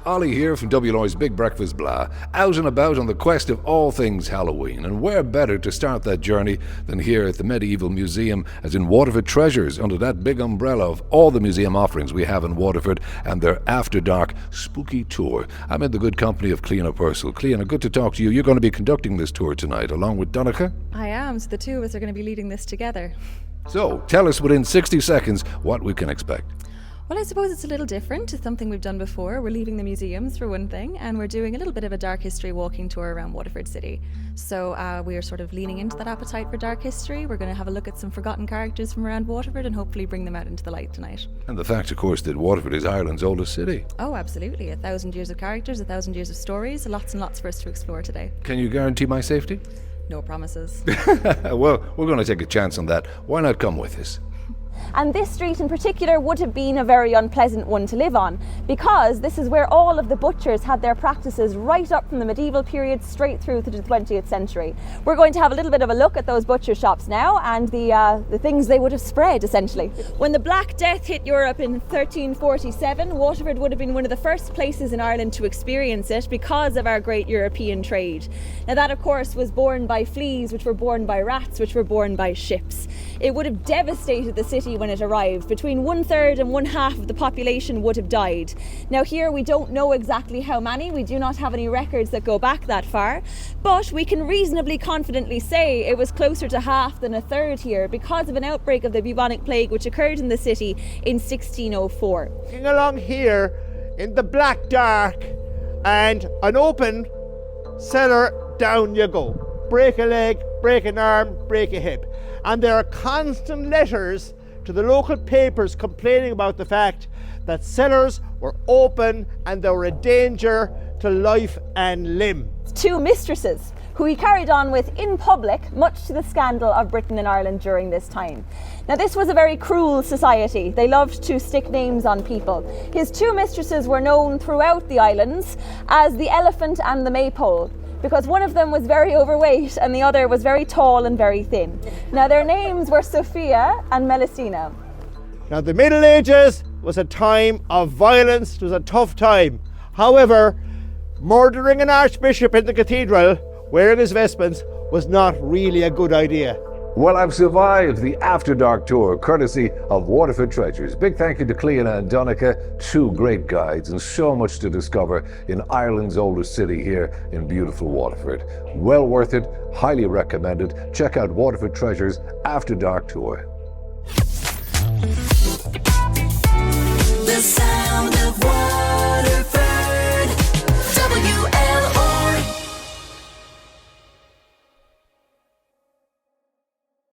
Ollie here from WLR's Big Breakfast Blah, out and about on the quest of all things Halloween. And where better to start that journey than here at the Medieval Museum, as in Waterford Treasures, under that big umbrella of all the museum offerings we have in Waterford and their After Dark Spooky Tour. I'm in the good company of Cliona Purcell. Cliona, good to talk to you. You're going to be conducting this tour tonight, along with Donncha. I am, so the two of us are going to be leading this together. So, tell us within 60 seconds what we can expect. Well, I suppose it's a little different. It's something we've done before. We're leaving the museums for one thing, and we're doing a little bit of a dark history walking tour around Waterford City. So we are sort of leaning into that appetite for dark history. We're going to have a look at some forgotten characters from around Waterford and hopefully bring them out into the light tonight. And the fact, of course, that Waterford is Ireland's oldest city. Oh, absolutely. 1,000 years of characters, 1,000 years of stories, lots and lots for us to explore today. Can you guarantee my safety? No promises. Well, we're going to take a chance on that. Why not come with us? And this street in particular would have been a very unpleasant one to live on, because this is where all of the butchers had their practices right up from the medieval period straight through to the 20th century. We're going to have a little bit of a look at those butcher shops now and the things they would have spread, essentially. When the Black Death hit Europe in 1347, Waterford would have been one of the first places in Ireland to experience it because of our great European trade. Now that, of course, was borne by fleas, which were borne by rats, which were borne by ships. It would have devastated the city when it arrived. Between 1/3 and 1/2 of the population would have died. Now here we don't know exactly how many, we do not have any records that go back that far, but we can reasonably confidently say it was closer to half than 1/3 here because of an outbreak of the bubonic plague which occurred in the city in 1604. Looking along here in the black dark and an open cellar, down you go. Break a leg, break an arm, break a hip. And there are constant letters to the local papers complaining about the fact that cellars were open and they were a danger to life and limb. Two mistresses who he carried on with in public, much to the scandal of Britain and Ireland during this time. Now this was a very cruel society. They loved to stick names on people. His two mistresses were known throughout the islands as the Elephant and the Maypole, because one of them was very overweight and the other was very tall and very thin. Now their names were Sophia and Melusina. Now the Middle Ages was a time of violence, it was a tough time. However, murdering an archbishop in the cathedral wearing his vestments was not really a good idea. Well, I've survived the After Dark tour, courtesy of Waterford Treasures. Big thank you to Cliona and Donncha, two great guides, and so much to discover in Ireland's oldest city here in beautiful Waterford. Well worth it, highly recommended. Check out Waterford Treasures After Dark tour. The sound of